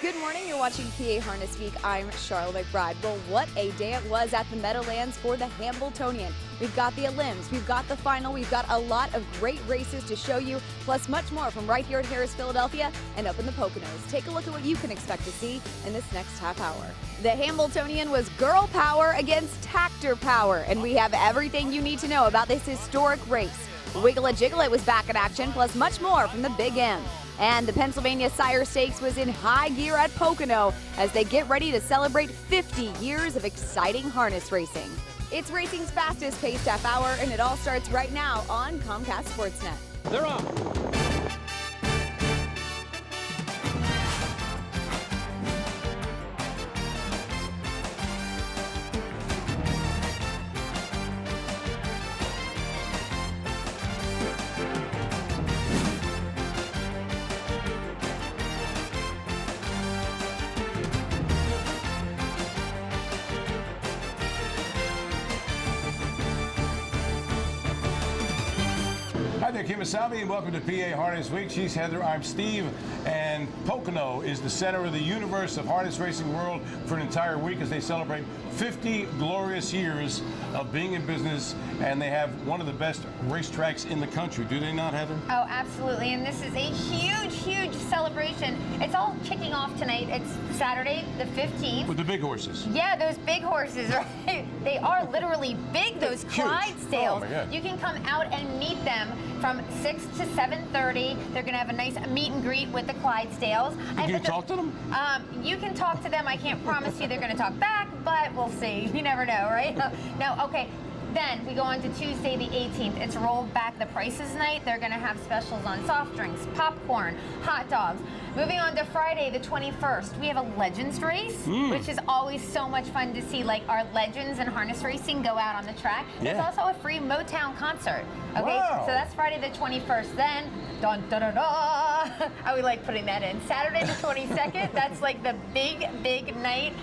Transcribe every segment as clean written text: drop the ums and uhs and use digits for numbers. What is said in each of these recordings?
Good morning, you're watching PA Harness Week. I'm Sharla McBride. Well, what a day it was at the Meadowlands for the Hambletonian. We've got the elims, we've got the final, we've got a lot of great races to show you, plus much more from right here at Harris, Philadelphia, and up in the Poconos. Take a look at what you can expect to see in this next half hour. The Hambletonian was girl power against tractor power, and we have everything you need to know about this historic race. Wiggle It Jiggle It was back in action, plus much more from the Big M. And the Pennsylvania Sire Stakes was in high gear at Pocono as they get ready to celebrate 50 years of exciting harness racing. It's racing's fastest paced half hour, and it all starts right now on Comcast Sportsnet. They're off. Hi there, Kim Asabi, and welcome to PA Harness Week. She's Heather, I'm Steve, and Pocono is the center of the universe of harness racing world for an entire week as they celebrate 50 glorious years of being in business, and they have one of the best racetracks in the country. Do they not, Heather? Oh, absolutely, and this is a huge, huge celebration. It's all kicking off tonight. It's Saturday, the 15th. With the big horses. Yeah, those big horses, right? They are literally big, those Clydesdales. Oh, my God. You can come out and meet them from 6 to 7:30. They're going to have a nice meet and greet with the Clydesdales. Can you talk to them? You can talk to them. I can't promise you they're going to talk back, but we'll see. You never know, right? No, okay. Then we go on to Tuesday the 18th. It's rolled back the prices night. They're going to have specials on soft drinks, popcorn, hot dogs. Moving on to Friday the 21st, we have a Legends race, which is always so much fun to see, like our legends in harness racing go out on the track. Yeah. There's also a free Motown concert. Okay, Wow. so that's Friday the 21st. Then, dun da da da, I would like putting that in. Saturday the 22nd, that's like the big, big night.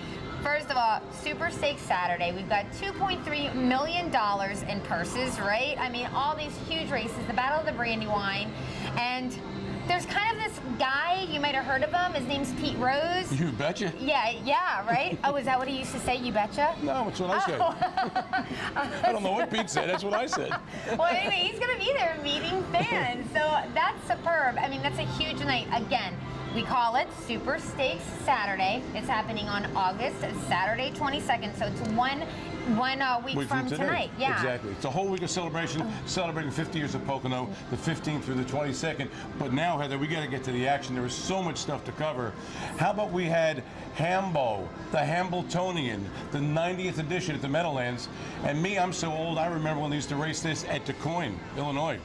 First of all, Super Stakes Saturday. We've got $2.3 million in purses, right? I mean, all these huge races, the Battle of the Brandywine, and there's kind of this guy, you might have heard of him, his name's Pete Rose. You betcha. Yeah, right? Oh, is that what he used to say, you betcha? No, that's what I said. I don't know what Pete said, that's what I said. Well, anyway, he's going to be there meeting fans, so that's superb. I mean, that's a huge night. Again, we call it Super Stakes Saturday. It's happening on August Saturday 22nd, so it's one week from tonight. Yeah. Exactly. It's a whole week of celebration, celebrating 50 years of Pocono, the 15th through the 22nd. But now, Heather, we got to get to the action. There was so much stuff to cover. How about we had Hambo, the Hambletonian, the 90th edition at the Meadowlands. And me, I'm so old, I remember when they used to race this at DeCoin, Illinois.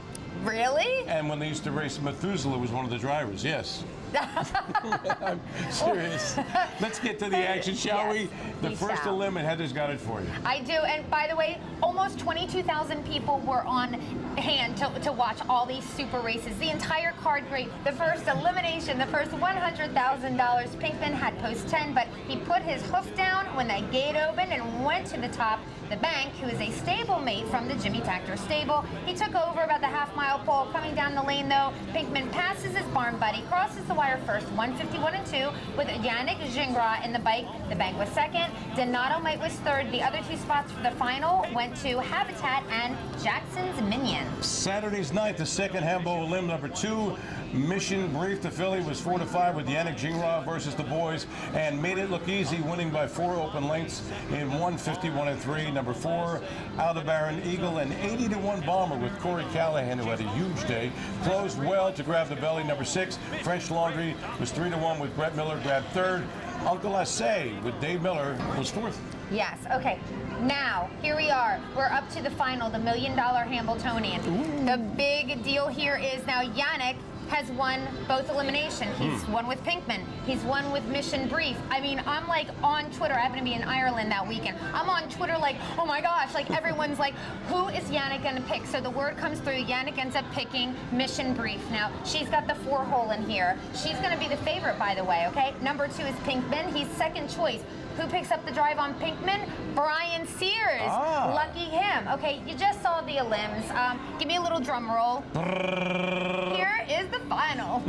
Really? And when they used to race, Methuselah was one of the drivers, yes. I'm serious. Let's get to the action, shall we? The first elim, Heather's got it for you. I do, and by the way, almost 22,000 people were on hand to watch all these super races. The entire card great. The first elimination, the first $100,000. Pinkman had post 10, but he put his hoof down when that gate opened and went to the top. The Bank, who is a stablemate from the Jimmy Takter stable, he took over about the half-mile pole. Coming down the lane, though, Pinkman passes his barn buddy, crosses the wire first, 151 and 2, with Yannick Gingras in the bike. The Bank was second. Donato Mite was third. The other two spots for the final went to Habitat and Jackson's Minion. Saturday's night, the second Hambo elim, number 2. Mission Brief, the filly, was 4-5 with Yannick Gingras versus the boys, and made it look easy, winning by 4 open lengths in 151 and 3. Number 4, Aldebaran Eagle, and 80-1 Bomber with Corey Callahan, who had a huge day, closed well to grab the belly. Number 6, French Laundry, was 3-1 with Brett Miller, grabbed third. Uncle Assay with Dave Miller was fourth. Yes, okay. Now, here we are. We're up to the final, the $1 million Hambletonian. Ooh. The big deal here is now Yannick has won both eliminations. He's won with Pinkman. He's won with Mission Brief. I mean, I'm like on Twitter. I happen to be in Ireland that weekend. I'm on Twitter like, oh my gosh, like everyone's like, who is Yannick going to pick? So the word comes through. Yannick ends up picking Mission Brief. Now, she's got the 4-hole in here. She's going to be the favorite, by the way, okay? Number 2 is Pinkman. He's second choice. Who picks up the drive on Pinkman? Brian Sears. Ah. Lucky him. Okay, you just saw the elims. Give me a little drum roll. Here is the final.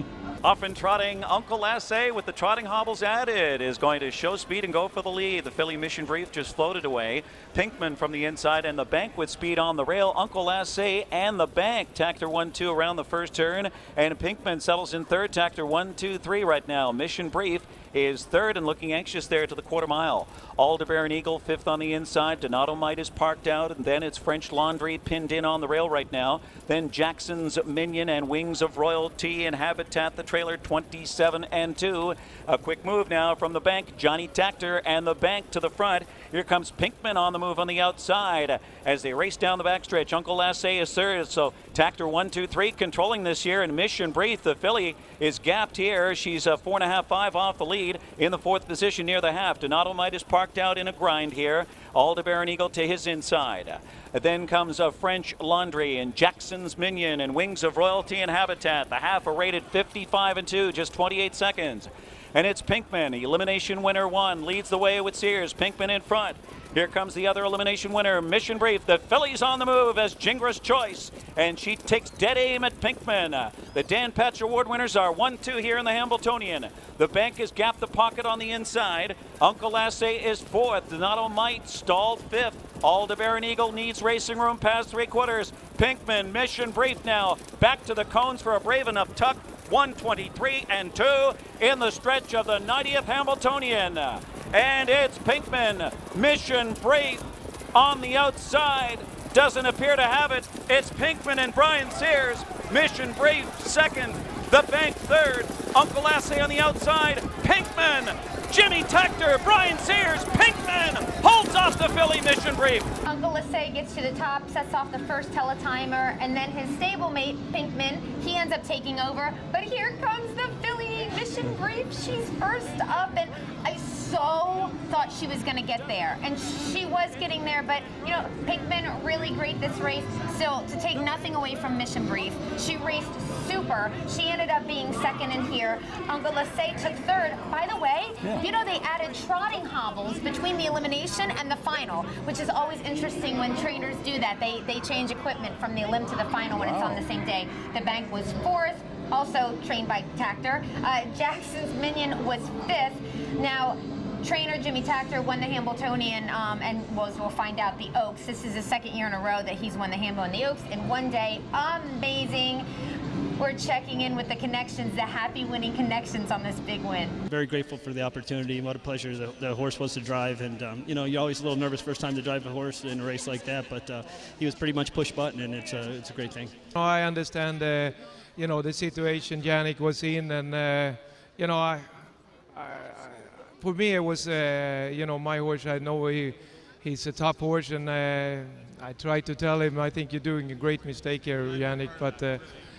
Off and trotting, Uncle Lasse with the trotting hobbles added is going to show speed and go for the lead. The filly Mission Brief just floated away. Pinkman from the inside and the bank with speed on the rail. Uncle Lasse and the bank tacked her 1-2 around the first turn, and Pinkman settles in third, tacked her 1-2-3 right now. Mission Brief is third and looking anxious there to the quarter mile. Aldebaran Eagle fifth on the inside. Donato Might is parked out, and then it's French Laundry pinned in on the rail right now. Then Jackson's Minion and Wings of Royalty and Habitat, the trailer, 27-2. A quick move now from the bank. Johnny Tactor and the bank to the front. Here comes Pinkman on the move on the outside as they race down the backstretch. Uncle Lasse is third, so Tactor 1-2-3 controlling this year, and Mission Brief, the filly, is gapped here. She's 4.5, 5 off the lead in the fourth position near the half. Donato Might is parked out in a grind here. Aldebaran Eagle to his inside. Then comes French Laundry and Jackson's Minion and Wings of Royalty and Habitat. The half are rated 55-2, just 28 seconds. And it's Pinkman, elimination winner 1, leads the way with Sears. Pinkman in front. Here comes the other elimination winner, Mission Brief. The filly's on the move as Gingras Choice, and she takes dead aim at Pinkman. The Dan Patch Award winners are 1-2 here in the Hambletonian. The bank has gapped the pocket on the inside. Uncle Lasse is fourth. Donato Might stalled fifth. Aldebaran Eagle needs racing room past three-quarters. Pinkman, Mission Brief now back to the cones for a brave enough tuck. 123-2 in the stretch of the 90th Hambletonian. And it's Pinkman, Mission Brief on the outside. Doesn't appear to have it. It's Pinkman and Brian Sears. Mission Brief second. The bank third. Uncle Lasse on the outside. Pinkman, Jimmy Tactor, Brian Sears. Pinkman holds off the filly Mission Brief. Uncle Lasse gets to the top, sets off the first teletimer, and then his stablemate, Pinkman, he ends up taking over. But here comes the filly Mission Brief. She's first up, and I so thought she was going to get there, and she was getting there, but you know, Pinkman really great this race. Still, to take nothing away from Mission Brief, she raced super. She ended up being second in here. Uncle Lasse took third. By the way, you know, they added trotting hobbles between the elimination and the final, which is always interesting when trainers do that. They change equipment from the elim to the final when it's on the same day. The bank was fourth, also trained by Tactor. Jackson's Minion was fifth. Now, trainer Jimmy Tactor won the Hambletonian, and we'll find out the Oaks. This is the second year in a row that he's won the Hambo and the Oaks in one day. Amazing. We're checking in with the connections, the happy winning connections on this big win. Very grateful for the opportunity. What a pleasure the horse was to drive. And, you know, you're always a little nervous first time to drive a horse in a race like that, but he was pretty much push button, and it's a great thing. I understand, you know, the situation Yannick was in, and, you know, for me, it was, you know, my horse. I know he's a top horse, and I tried to tell him, I think you're doing a great mistake here, Yannick. But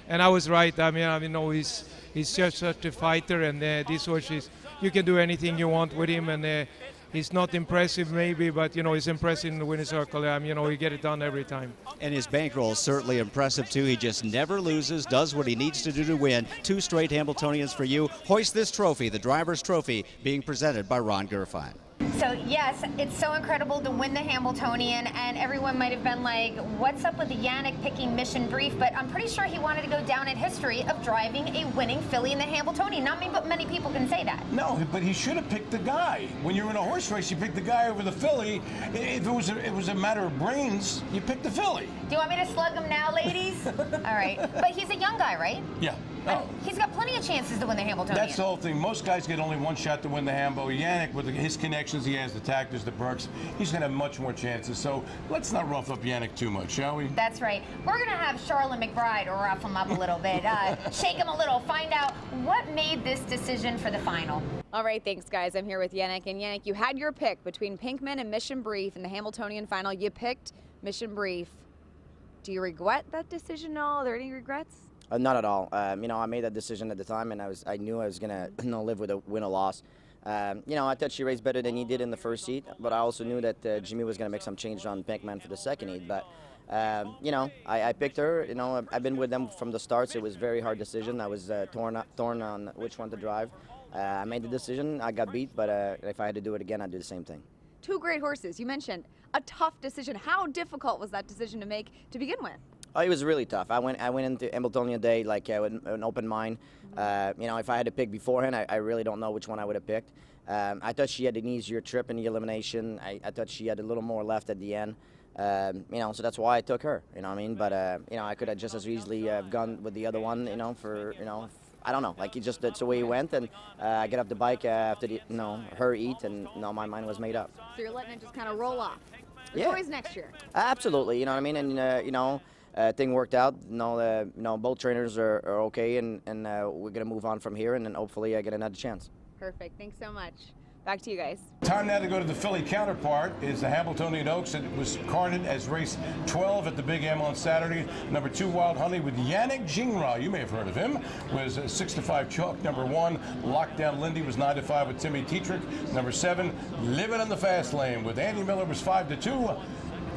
and I was right. I mean, no, he's just such a fighter, and this horse is, you can do anything you want with him, and he's not impressive maybe, but you know, he's impressive in the winning circle. You know, he get it done every time. And his bankroll is certainly impressive too. He just never loses, does what he needs to do to win. 2 straight Hambletonians for you. Hoist this trophy, the driver's trophy, being presented by Ron Gerfine. So yes, it's so incredible to win the Hambletonian, and everyone might have been like, what's up with Yannick picking Mission Brief? But I'm pretty sure he wanted to go down in history of driving a winning filly in the Hambletonian. Not many people can say that. No, but he should have picked the guy. When you're in a horse race, you pick the guy over the filly. If it was a matter of brains, you pick the filly. Do you want me to slug him now, ladies? All right. But he's a young guy, right? Yeah. And he's got plenty of chances to win the Hambletonian. That's the whole thing. Most guys get only one shot to win the Hambo. Yannick, with his connections, he has the Tactors, the Burks, he's going to have much more chances. So let's not rough up Yannick too much, shall we? That's right. We're going to have Sharla McBride rough him up a little bit, shake him a little, find out what made this decision for the final. All right, thanks, guys. I'm here with Yannick. And Yannick, you had your pick between Pinkman and Mission Brief in the Hambletonian final. You picked Mission Brief. Do you regret that decision at all? Are there any regrets? Not at all. You know, I made that decision at the time, and I knew I was gonna live with a win or loss. You know, I thought she raced better than he did in the first heat, but I also knew that Jimmy was gonna make some change on Pinkman for the second heat. But you know, I picked her. You know, I've been with them from the start, so it was a very hard decision. I was torn on which one to drive. I made the decision. I got beat, but if I had to do it again, I'd do the same thing. 2 great horses. You mentioned a tough decision. How difficult was that decision to make to begin with? Oh, it was really tough. I went into Hamiltonian Day like with an open mind. You know, if I had to pick beforehand, I really don't know which one I would have picked. I thought she had an easier trip in the elimination. I thought she had a little more left at the end. You know, so that's why I took her. You know what I mean? But you know, I could have just as easily gone with the other one. You know, for I don't know. Like that's the way it went. And I get off the bike after her eat, and my mind was made up. So you're letting it just kind of roll off. Yeah. Toys next year. Absolutely. You know what I mean? And thing worked out. Both trainers are okay, and we're gonna move on from here, and then hopefully I get another chance. Perfect. Thanks so much. Back to you guys. Time now to go to the filly counterpart is the Hamiltonian Oaks. It was carded as race 12 at the Big M on Saturday. Number 2, Wild Honey with Yannick Gingras. You may have heard of him. Was 6-5 chalk. Number 1, Lockdown Lindy was 9-5 with Timmy Tetrick. Number 7, Living in the Fast Lane with Andy Miller was 5-2.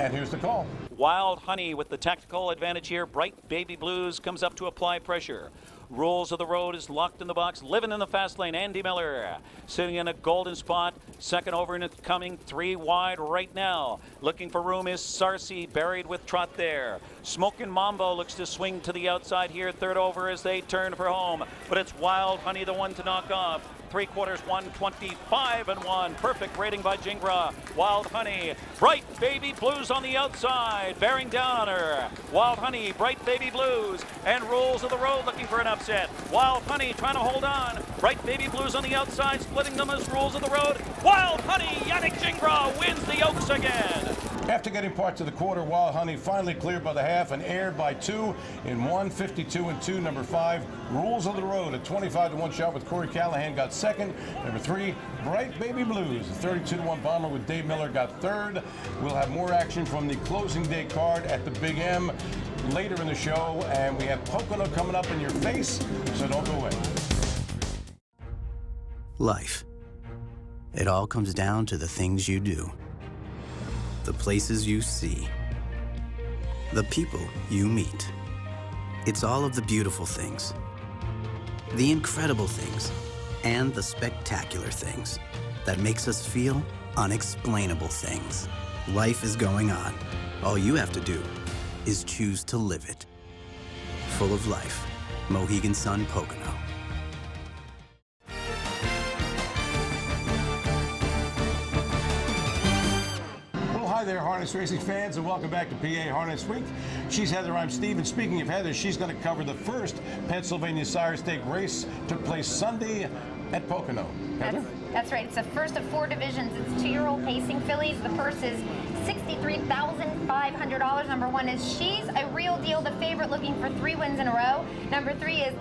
And here's the call. Wild Honey with the tactical advantage here. Bright Baby Blues comes up to apply pressure. Rules of the Road is locked in the box. Living in the fast lane, Andy Miller sitting in a golden spot. Second over and it's coming 3 wide right now. Looking for room is Sarcy, buried with Trot there. Smokin' Mambo looks to swing to the outside here. Third over as they turn for home. But it's Wild Honey, the one to knock off. 3/4, 125-1. Perfect rating by Gingras. Wild Honey, Bright Baby Blues on the outside, bearing down on her. Wild Honey, Bright Baby Blues, and Rules of the Road looking for an upset. Wild Honey trying to hold on. Bright Baby Blues on the outside, splitting them as Rules of the Road. Wild Honey, Yannick Gingras wins the Oaks again. After getting parts of the quarter, Wild Honey finally cleared by the half and aired by 2 in 1:52-2. Number 5, Rules of the Road, a 25-1 shot with Corey Callahan got second. Number 3, Bright Baby Blues, a 32-1 bomber with Dave Miller got third. We'll have more action from the closing day card at the Big M later in the show, and we have Pocono coming up in your face, so don't go away. Life. It all comes down to the things you do. The places you see, the people you meet. It's all of the beautiful things, the incredible things, and the spectacular things that makes us feel unexplainable things. Life is going on. All you have to do is choose to live it. Full of life. Mohegan Sun Pocono. Hi there, harness racing fans, and welcome back to PA Harness Week. She's Heather, I'm Steve, and speaking of Heather, she's going to cover the first Pennsylvania Sire Stake race. Took place Sunday at Pocono. Heather? That's right. It's the first of 4 divisions. It's 2-year-old pacing fillies. The purse is $63,500. Number 1 is She's a Real Deal, the favorite, looking for 3 wins in a row. Number 3 is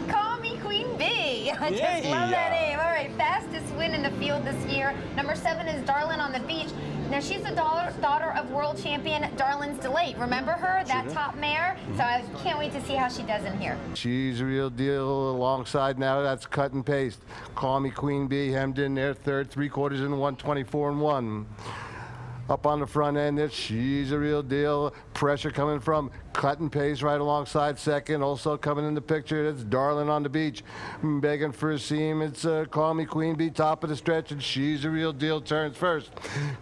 Call Me Queen Bee. I just love that name. All right, fastest win in the field this year. Number 7 is Darlin on the Beach. Now, she's the daughter of world champion Darlin's Delight. Remember her, that top mare? So I can't wait to see how she does in here. She's a Real Deal alongside now. That's cut and paste. Call Me Queen Bee, hemmed in there, third, 3/4 in 124-1. Up on the front end, it's She's a Real Deal. Pressure coming from Cut and Pace right alongside second. Also coming in the picture, it's Darlin on the Beach. Begging for a seam, it's Call Me Queen Bee, top of the stretch, and She's a Real Deal turns first.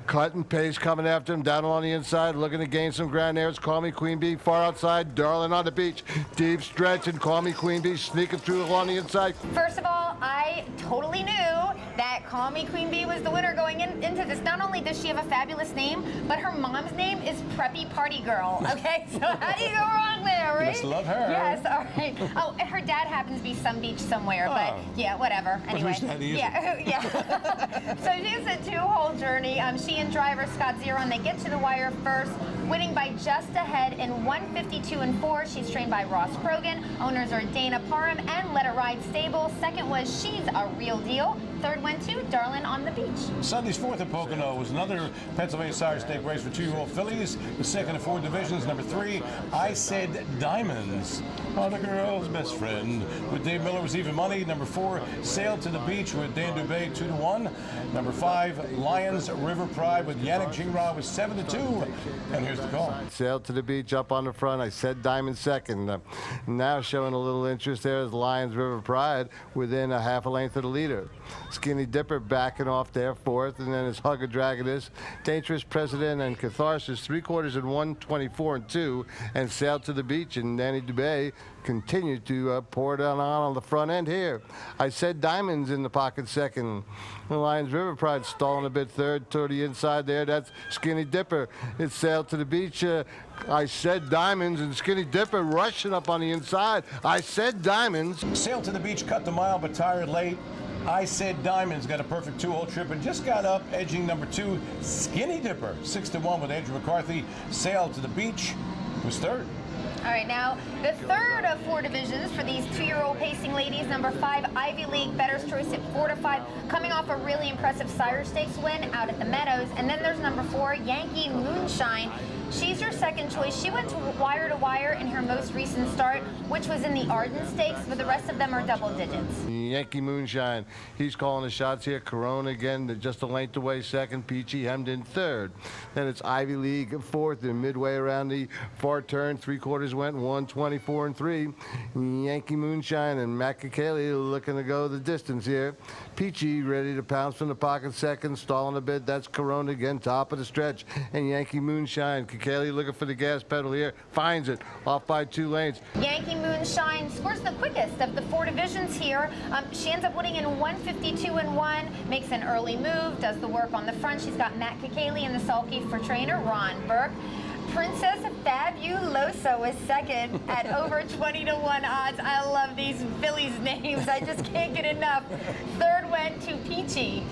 Cut and Pace coming after him, down on the inside, looking to gain some ground there. It's Call Me Queen Bee, far outside, Darlin on the Beach. Deep stretch, and Call Me Queen Bee sneaking through along the inside. First of all, I totally knew that Call Me Queen Bee was the winner going into this. Not only does she have a fabulous name, but her mom's name is Preppy Party Girl. Okay, so how do you go wrong there, right? You must love her. Yes, all right. Oh, and her dad happens to be some beach somewhere, but yeah, whatever. Anyway, yeah. So she's a 2-hole journey. She and driver Scott Zeron, they get to the wire first, winning by just ahead in 1:52-4. She's trained by Ross Krogan. Owners are Dana Parham and Let It Ride Stable. Second was She's a Real Deal. Third went to Darlin on the Beach. Sunday's 4th at Pocono was another Pennsylvania Sire Stake race for 2-year-old fillies. The second of 4 divisions. Number 3, I Said Diamonds. Oh, the girl's best friend. With Dave Miller was even money. Number 4, Sail to the Beach with Dan Dubé, 2-1. Number 5, Lions River Pride with Yannick Gingras was 7-2. And here's the call. Sail to the Beach up on the front. I Said Diamond second. Now showing a little interest there is Lions River Pride within a half a length of the leader. Skinny Dipper backing off there, fourth, and then it's Hugger Dragoness, Dangerous President, and Catharsis, 3/4 in 1:24 and 2, and Sail to the Beach, and Danny Dubé continued to pour it on the front end here. I Said Diamonds in the pocket second. The Lions River Pride stalling a bit third to the inside there. That's Skinny Dipper. It's Sail to the Beach. I Said Diamonds, and Skinny Dipper rushing up on the inside. I Said Diamonds. Sail to the Beach cut the mile but tired late. I Said Diamonds got a perfect 2-hole trip and just got up, edging number 2, Skinny Dipper. 6-1 with Andrew McCarthy. Sail to the Beach was third. All right, now the third of 4 divisions for these 2-year-old pacing ladies. Number 5, Ivy League, Bettor's Choice at 4-5, coming off a really impressive Sire Stakes win out at the Meadows. And then there's number 4, Yankee Moonshine. She's your second choice. She went to wire in her most recent start, which was in the Arden Stakes, but the rest of them are double digits. Yankee Moonshine, he's calling the shots here. Corona again, they're just a length away second. Peachy hemmed in third. Then it's Ivy League fourth. They're midway around the far turn. 3/4 went 1:24 and 3. Yankee Moonshine and Kakaley looking to go the distance here. Peachy ready to pounce from the pocket second, stalling a bit. That's Corona again, top of the stretch. And Yankee Moonshine, Kakaley looking for the gas pedal here, finds it, off by 2 lanes. Yankee Moonshine scores the quickest of the 4 divisions here. She ends up winning in 1:52 and 1, makes an early move, does the work on the front. She's got Matt Kakaley and the sulky for trainer Ron Burke. Princess Fabuloso is second at over 20-1 odds. I love these fillies names. I just can't get enough. Third went to Peachy.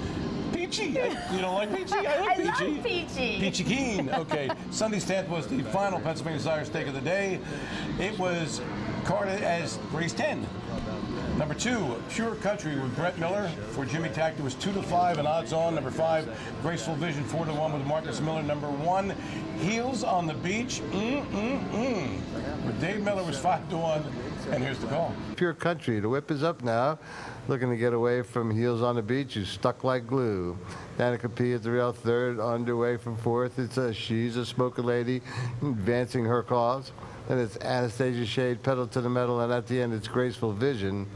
Peachy? You don't like Peachy? I like Peachy. I love Peachy. Peachy Keen. Okay. Sunday's 10th was the final Pennsylvania Sire Stake of the day. It was carded as race 10. Number 2, Pure Country with Brett Miller for Jimmy Tack. It was 2-5 and odds on. Number 5, Graceful Vision 4-1 with Marcus Miller. Number 1, Heels on the Beach. But Dave Miller was 5-1. And here's the call. Pure Country, the whip is up now. Looking to get away from Heels on the Beach, who's stuck like glue. Danica P at the rail, third, underway from fourth. It's She's a Smoker Lady, advancing her cause. Then it's Anastasia Shade, pedal to the metal, and at the end it's Graceful Vision.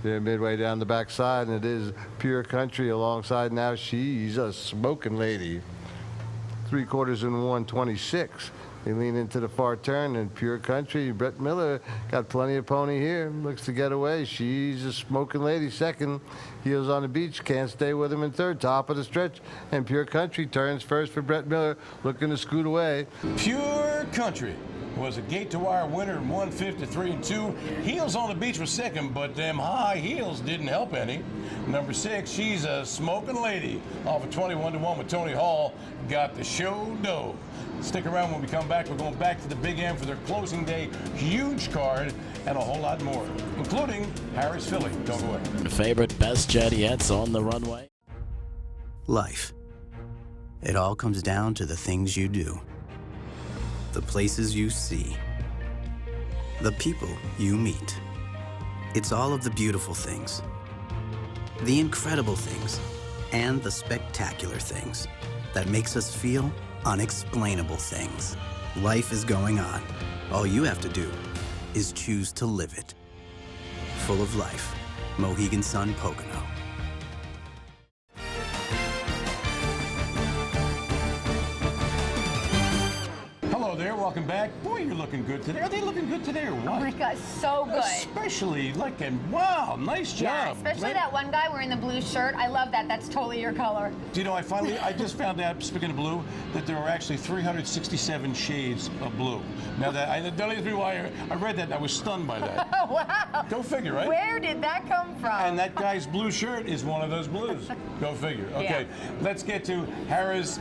They're midway down the backside, and it is Pure Country alongside now She's a Smoking Lady. 3/4 in 1:26. They lean into the far turn, and Pure Country, Brett Miller got plenty of pony here. Looks to get away. She's a Smoking Lady second. Heels on the Beach, can't stay with him in third. Top of the stretch, and Pure Country turns first for Brett Miller, looking to scoot away. Pure Country was a gate-to-wire winner in 1:53 and 2. Heels on the Beach was second, but them high heels didn't help any. Number 6, She's a Smoking Lady, off of 21-1 with Tony Hall, got the show dough. Stick around when we come back. We're going back to the Big M for their closing day huge card and a whole lot more, including Harris Filly. Don't go away. Favorite best jet yet's on the runway. Life. It all comes down to the things you do. The places you see. The people you meet. It's all of the beautiful things. The incredible things. And the spectacular things that makes us feel unexplainable things. Life is going on. All you have to do is choose to live it. Full of life. Mohegan Sun Pocono. Hello there, welcome back. Boy, you're looking good today. Are they looking good today or what? Oh my God, so good. Especially looking, wow, nice job. Yeah, especially that one guy wearing the blue shirt. I love that. That's totally your color. Do you know, I just found out, speaking of blue, that there were actually 367 shades of blue. Now, don't ask me why I read that and I was stunned by that. Wow. Go figure, right? Where did that come from? And that guy's blue shirt is one of those blues. Go figure. Okay, let's get to Harrah's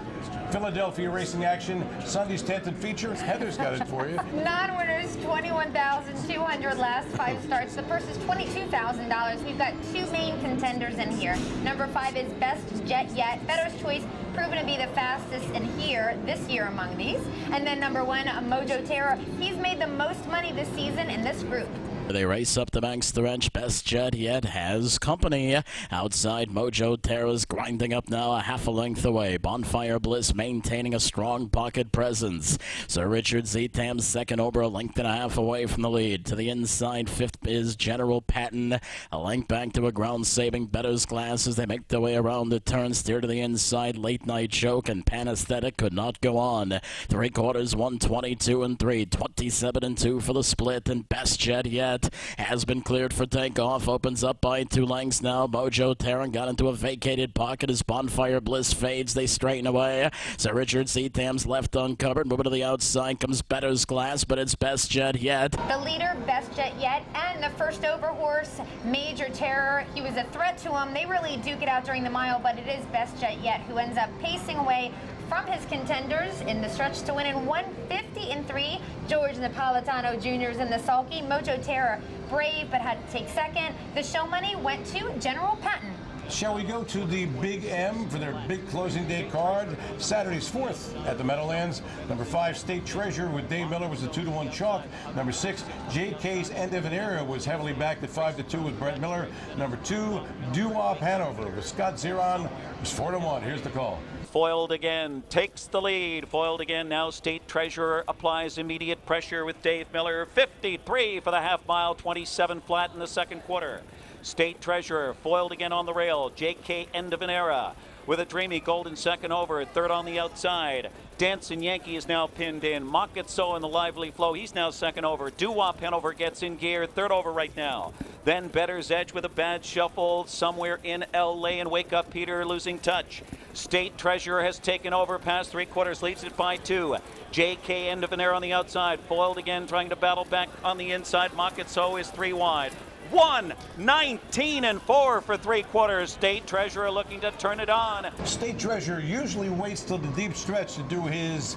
Philadelphia racing action. Sunday's 10th and feature. Heather's got it for you. Non-winners, $21,200 last 5 starts. The first is $22,000. We've got 2 main contenders in here. Number 5 is Best Jet Yet. Bettor's Choice, proven to be the fastest in here this year among these. And then number 1, Mojo Terror. He's made the most money this season in this group. They race up the bank stretch. Best Jet Yet has company. Outside, Mojo Terra's grinding up now a half a length away. Bonfire Bliss maintaining a strong pocket presence. Sir Richard Zetam's second over, a length and a half away from the lead. To the inside, fifth is General Patton. A length back to a ground-saving Bettor's Glass as they make their way around the turn. Steer to the inside, Late Night Choke and Panesthetic could not go on. 3/4, 122 and 3, 27 and 2 for the split, and Best Jet Yet has been cleared for takeoff. Opens up by 2 lengths now. Mojo Terran got into a vacated pocket as Bonfire Bliss fades. They straighten away. Sir Richard Zetam's left uncovered. Moving to the outside comes Bettor's Glass, but it's Best Jet Yet. The leader, Best Jet Yet, and the first over horse, Major Terror. He was a threat to him. They really duke it out during the mile, but it is Best Jet Yet who ends up pacing away from his contenders in the stretch to win in 150 and 3. George Napolitano Jr. is in the sulky. Mojo Terror, brave but had to take second. The show money went to General Patton. Shall we go to the Big M for their big closing day card? Saturday's 4th at the Meadowlands. Number 5, State Treasure with Dave Miller was a 2-1 chalk. Number 6, JK's End of an Era was heavily backed at 5-2 with Brett Miller. Number 2, Doo-Wop Hanover with Scott Zeron was 4-1. Here's the call. Foiled again, takes the lead. Foiled again, now State Treasurer applies immediate pressure with Dave Miller. 53 for the half mile, 27 flat in the second quarter. State Treasurer foiled again on the rail. JK End of an Era with a dreamy golden second over. Third on the outside. Dancing Yankee is now pinned in. Mock It So in the lively flow. He's now second over. Doo-Wop Hanover gets in gear. Third over right now. Then Bettor's Edge with a bad shuffle somewhere in LA, and Wake Up Peter losing touch. State Treasurer has taken over past 3/4, leads it by 2. JK End of an Era on the outside. Foiled again, trying to battle back on the inside. Mock It So is 3 wide. 1:19 and 4 for 3/4. State Treasurer looking to turn it on. State Treasurer usually waits till the deep stretch to do his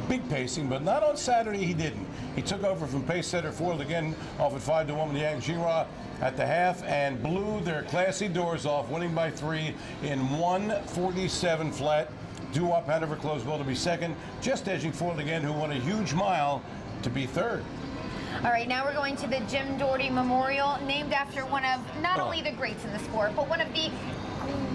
big pacing, but not on Saturday. He didn't. He took over from pace setter, foiled again off at 5-1 with Yannick Gingras at the half and blew their classy doors off, winning by 3 in 1:47 flat. Doo-Wop Hanover closed well to be second, just edging foiled again, who won a huge mile to be third. All right, now we're going to the Jim Doherty Memorial, named after one of not only the greats in the sport, but one of the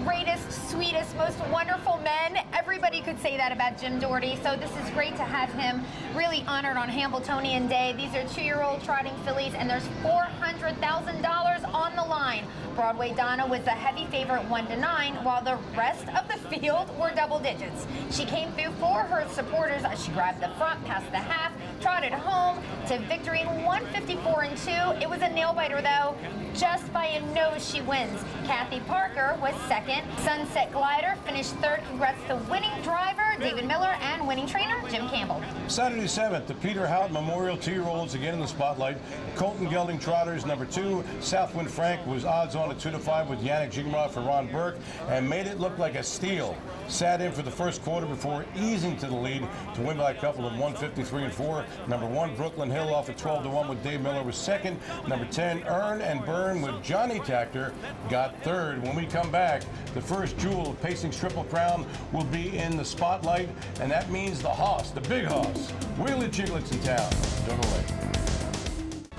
greatest, sweetest, most wonderful men. Everybody could say that about Jim Doherty, so this is great to have him really honored on Hambletonian Day. These are 2-year-old trotting fillies, and there's $400,000 on the line. Broadway Donna was a heavy favorite 1-9, while the rest of the field were double digits. She came through for her supporters as she grabbed the front, past the half, trotted home to victory in 154 and 2. It was a nail biter though. Just by a nose she wins. Kathy Parker was second. Sunset Glider finished third. Congrats to winning driver David Miller and winning trainer Jim Campbell. Saturday 7th, the Peter Haughton Memorial, 2-year-olds again in the spotlight. Colton Gelding Trotters, number 2. Southwind Frank was odds on at 2-5 with Yannick Gingras for Ron Burke and made it look like a steal. Sat in for the first quarter before easing to the lead to win by a couple of 153 and 4. Number 1, Brooklyn Hill off at 12-1 with Dave Miller was second. Number 10, Earn and Burn with Johnny Tactor got third. When we come back, the first jewel of Pacing's Triple Crown will be in the spotlight, and that means the hoss, the big hoss, Wheelie Jiglets in town. Don't away.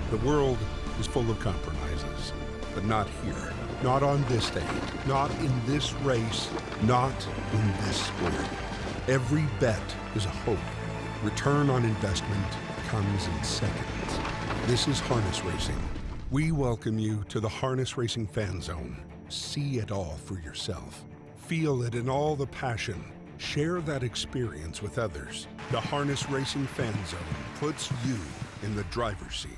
The world is full of compromises, but not here. Not on this day, not in this race, not in this sport. Every bet is a hope. Return on investment comes in seconds. This is Harness Racing. We welcome you to the Harness Racing Fan Zone. See it all for yourself. Feel it in all the passion. Share that experience with others. The Harness Racing Fan Zone puts you in the driver's seat.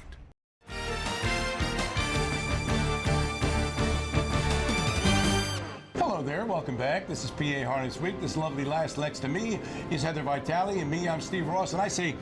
Hello there, welcome back. This is PA Harness Week. This lovely lass next to me is Heather Vitale, and me, I'm Steve Ross, and I say,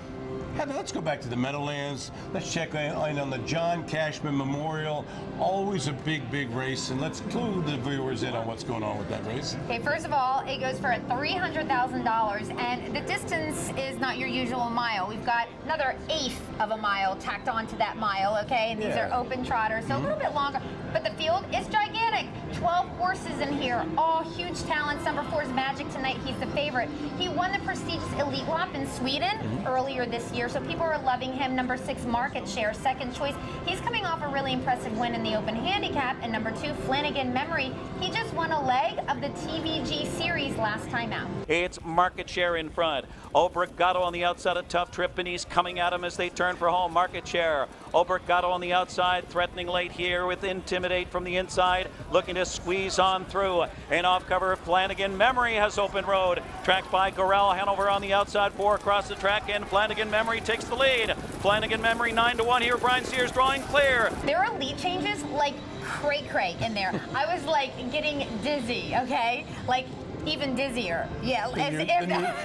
Heather, let's go back to the Meadowlands. Let's check in on the John Cashman Memorial. Always a big, big race, and let's clue the viewers in on what's going on with that race. Okay, first of all, it goes for $300,000, and the distance is not your usual mile. We've got another eighth of a mile tacked onto that mile, okay? And these are open trotters, so a little bit longer, but the field is gigantic. 12 horses in here, all huge talents. Number 4 is Magic tonight. He's the favorite. He won the prestigious Elite Lap in Sweden earlier this year. year, so people are loving him. Number 6, Market Share, second choice. He's coming off a really impressive win in the Open Handicap. And number 2, Flanagan Memory. He just won a leg of the TVG Series last time out. It's Market Share in front. Obrigado on the outside, a tough trip, and he's coming at him as they turn for home. Market Share. Obrigado on the outside, threatening late here with Intimidate from the inside, looking to squeeze on through. And off cover, Flanagan Memory has open road. Tracked by Gorell, Hanover on the outside, 4 across the track, and Flanagan Memory takes the lead. Flanagan Memory 9-1 here. Brian Sears drawing clear. There are lead changes like cray-cray in there. I was like getting dizzy, okay? Like even dizzier. Yeah,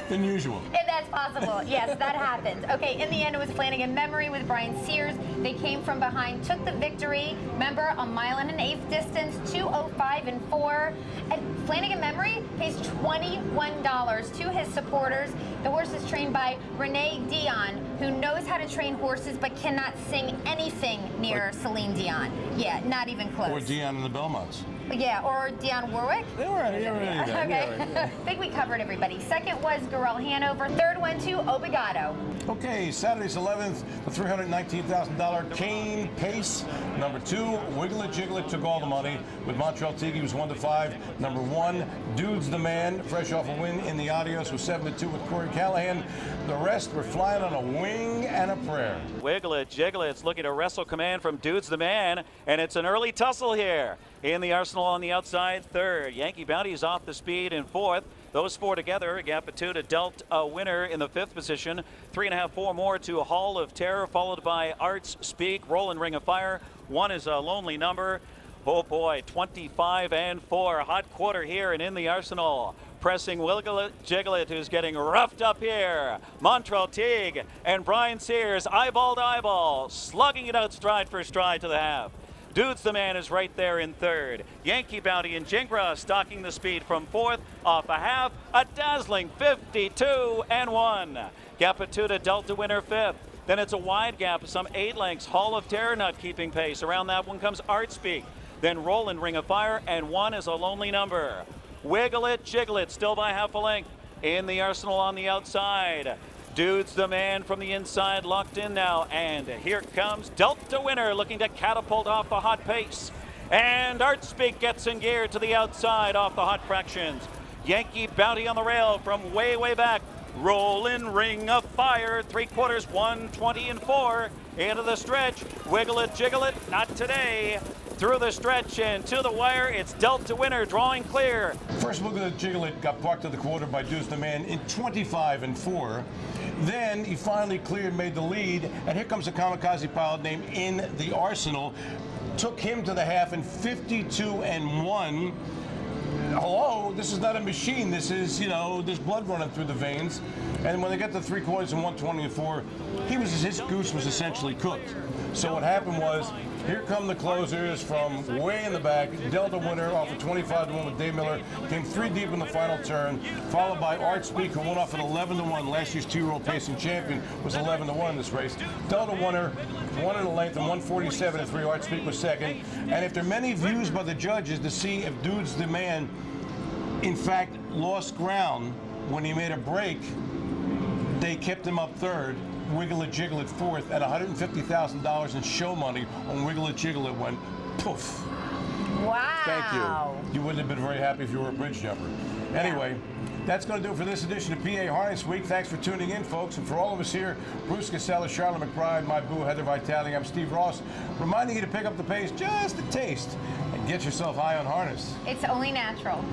than usual. If that's possible. Yes, that happened. Okay, in the end, it was Flanagan Memory with Brian Sears. They came from behind, took the victory. Remember, a 1.125 distance, 2:05 and 4. And Flanagan Memory pays $21 to his supporters. The horse is trained by Renee Dion, who knows how to train horses but cannot sing anything near Celine Dion. Yeah, not even close. Or Dion in the Belmonts. Yeah, or Dionne Warwick. They were Okay. I think we covered everybody. Second was Gorell Hanover. Third went to Obrigado. Okay, Saturday's 11th, the $319,000 Cane Pace. Number 2, Wiggle It Jiggle It took all the money. With Montreal Tiki was 1-5. Number 1, Dude's the Man, fresh off a win in the Adios, was 7-2 with Corey Callahan. The rest were flying on a wing and a prayer. Wiggle It Jiggle It's looking to wrestle command from Dude's the Man, and it's an early tussle here. In the Arsenal on the outside, 3rd. Yankee Bounty is off the speed in 4th. Those 4 together, a gap of 2 to Delt Winner in the 5th position. 3.5, 4 more to Hall of Terror, followed by Arts Speak, Rollin' Ring of Fire. 1 is a lonely number. Oh boy, 25 and 4. Hot quarter here and in the Arsenal. Pressing Wiggle It Jiggle It, who's getting roughed up here. Montreal Teague and Brian Sears, eyeball to eyeball, slugging it out stride for stride to the half. Dude's the Man is right there in 3rd. Yankee Bounty and Gingras stalking the speed from 4th, off a half, a dazzling 52 and 1. Gap of 2 to Delta Winner 5th. Then it's a wide gap of some 8 lengths. Hall of Terror not keeping pace. Around that one comes Art Speak. Then Rollin' Ring of Fire, and 1 is a lonely number. Wiggle It Jiggle It still by half a length. In the Arsenal on the outside. Dude's the Man from the inside, locked in now, and here comes Delta Winner looking to catapult off the hot pace. And Art Speak gets in gear to the outside off the hot fractions. Yankee Bounty on the rail from way, way back. Rollin' Ring of Fire, 3/4, 120 and 4. Into the stretch, Wiggle It Jiggle It, not today. Through the stretch and to the wire, it's Delta Winner drawing clear. First Wiggle It Jiggle It got parked to the quarter by Dude's the Man in 25 and 4. Then he finally cleared, made the lead, and here comes a kamikaze pilot named In the Arsenal. Took him to the half in 52 and 1. Hello, this is not a machine. This is, there's blood running through the veins. And when they got to 3/4 and 120 and 4, his goose was essentially cooked. So what happened was, here come the closers from way in the back. Delta Winner off of 25 to 1 with Dave Miller. Came 3 deep in the final turn, followed by Art Speak, who went off at 11 to 1. Last year's 2-year-old pacing champion was 11 to 1 in this race. Delta Winner, 1 in a length and 147 and 3. Art Speak was second. And after many views by the judges to see if Dude's the Man, in fact, lost ground when he made a break, they kept him up 3rd. Wiggle It Jiggle It 4th, at $150,000 in show money on Wiggle It Jiggle It went poof. Wow. Thank you. You wouldn't have been very happy if you were a bridge jumper. Anyway, that's going to do it for this edition of PA Harness Week. Thanks for tuning in, folks. And for all of us here, Bruce Casella, Sharla McBride, my boo, Heather Vitale, I'm Steve Ross, reminding you to pick up the pace just a taste and get yourself high on harness. It's only natural.